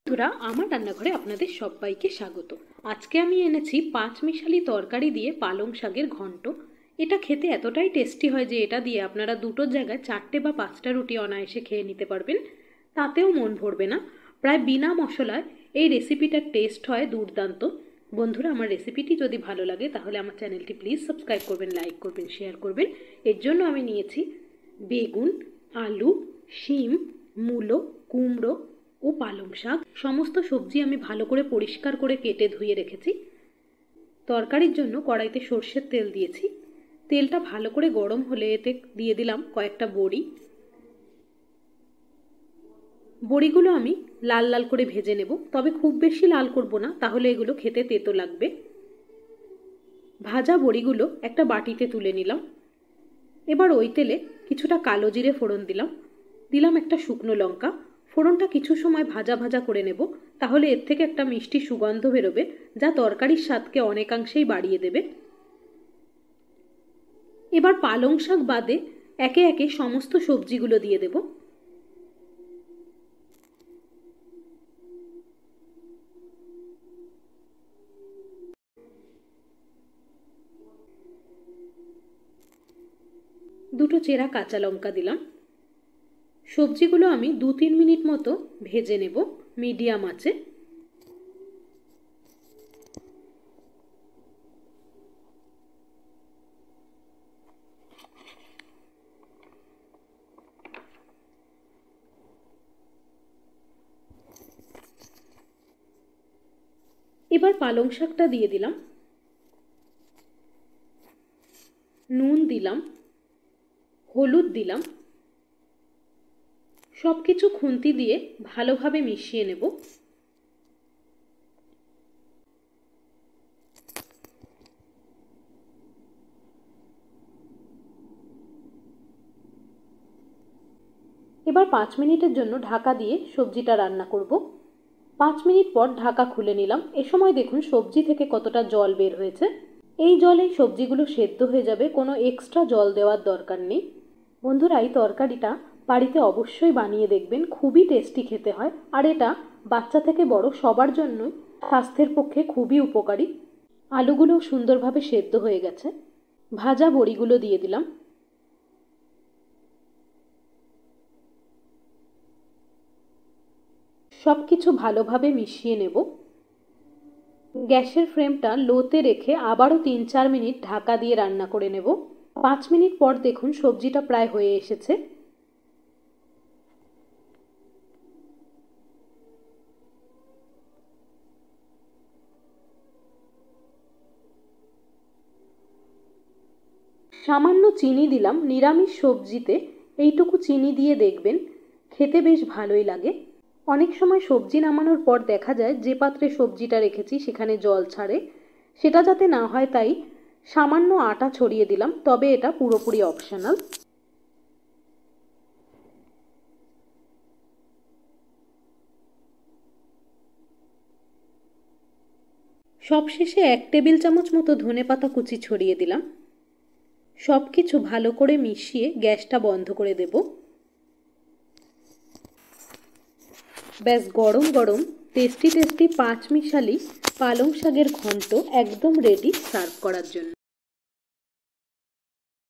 বন্ধুরা, আমার রান্নাঘরে আপনাদের সবাইকে স্বাগত। আজকে আমি এনেছি পাঁচমিশালি তরকারি দিয়ে পালং শাকের ঘন্ট। এটা খেতে এতটাই টেস্টি হয় যে এটা দিয়ে আপনারা দুটোর জায়গায় 4টে বা 5টা রুটি অনায়াসে খেয়ে নিতে পারবেন, তাতেও মন ভরবে না। প্রায় বিনা মশলায় এই রেসিপিটার টেস্ট হয় দুর্দান্ত। বন্ধুরা, আমার রেসিপিটি যদি ভালো লাগে তাহলে আমার চ্যানেলটি প্লিজ সাবস্ক্রাইব করবেন, লাইক করবেন, শেয়ার করবেন। এর জন্য আমি নিয়েছি বেগুন, আলু, শিম, মূলো, কুমড়ো ও পালং শাক। সমস্ত সবজি আমি ভালো করে পরিষ্কার করে কেটে ধুয়ে রেখেছি। তরকারির জন্য কড়াইতে সর্ষের তেল দিয়েছি। তেলটা ভালো করে গরম হলে এতে দিয়ে দিলাম কয়েকটা বড়ি। বড়িগুলো আমি লাল লাল করে ভেজে নেব, তবে খুব বেশি লাল করব না, তাহলে এগুলো খেতে তেতো লাগবে। ভাজা বড়িগুলো একটা বাটিতে তুলে নিলাম। এবার ওই তেলে কিছুটা কালো জিরে ফোড়ন দিলাম একটা শুকনো লঙ্কা। ফোড়নটা কিছু সময় ভাজা ভাজা করে নেব, তাহলে এর থেকে একটা মিষ্টি সুগন্ধ বেরোবে, যা তরকারির স্বাদকে অনেকাংশেই বাড়িয়ে দেবে। এবার পালং শাক বাদে একে একে সমস্ত সবজিগুলো দিয়ে দেব। দুটো চেরা কাঁচা লঙ্কা দিলাম। সবজিগুলো আমি 2-3 মিনিট মতো ভেজে নেব মিডিয়াম আঁচে। এবার পালং শাকটা দিয়ে দিলাম, নুন দিলাম, হলুদ দিলাম। সব কিছু খুন্তি দিয়ে ভালোভাবে মিশিয়ে নেব। এবার 5 মিনিটের জন্য ঢাকা দিয়ে সবজিটা রান্না করব। 5 মিনিট পর ঢাকা খুলে নিলাম। এ সময় দেখুন সবজি থেকে কতটা জল বের হয়েছে। এই জলেই সবজিগুলো সেদ্ধ হয়ে যাবে, কোনো এক্সট্রা জল দেওয়ার দরকার নেই। বন্ধুরা, এই তরকারিটা বাড়িতে অবশ্যই বানিয়ে দেখবেন, খুবই টেস্টি খেতে হয়। আর এটা বাচ্চা থেকে বড় সবার জন্যই স্বাস্থ্যের পক্ষে খুবই উপকারী। আলুগুলো সুন্দরভাবে সেদ্ধ হয়ে গেছে। ভাজা বড়িগুলো দিয়ে দিলাম। সব কিছু ভালোভাবে মিশিয়ে নেব। গ্যাসের ফ্লেমটা লোতে রেখে আবারও 3-4 মিনিট ঢাকা দিয়ে রান্না করে নেব। 5 মিনিট পর দেখুন সবজিটা প্রায় হয়ে এসেছে। সামান্য চিনি দিলাম। নিরামিষ সবজিতে এইটুকু চিনি দিয়ে দেখবেন, খেতে বেশ ভালোই লাগে। অনেক সময় সবজি নামানোর পর দেখা যায় যে পাত্রে সবজিটা রেখেছি সেখানে জল ছাড়ে, সেটা যাতে না হয় তাই সামান্য আটা ছড়িয়ে দিলাম, তবে এটা পুরোপুরি অপশনাল। সবশেষে 1 টেবিল চামচ মতো ধনেপাতা কুচি ছড়িয়ে দিলাম। সব কিছু ভালো করে মিশিয়ে গ্যাসটা বন্ধ করে দেব। ব্যাস, গরম গরম টেস্টি টেস্টি পাঁচমিশালি পালং শাকের ঘন্ট একদম রেডি সার্ভ করার জন্য।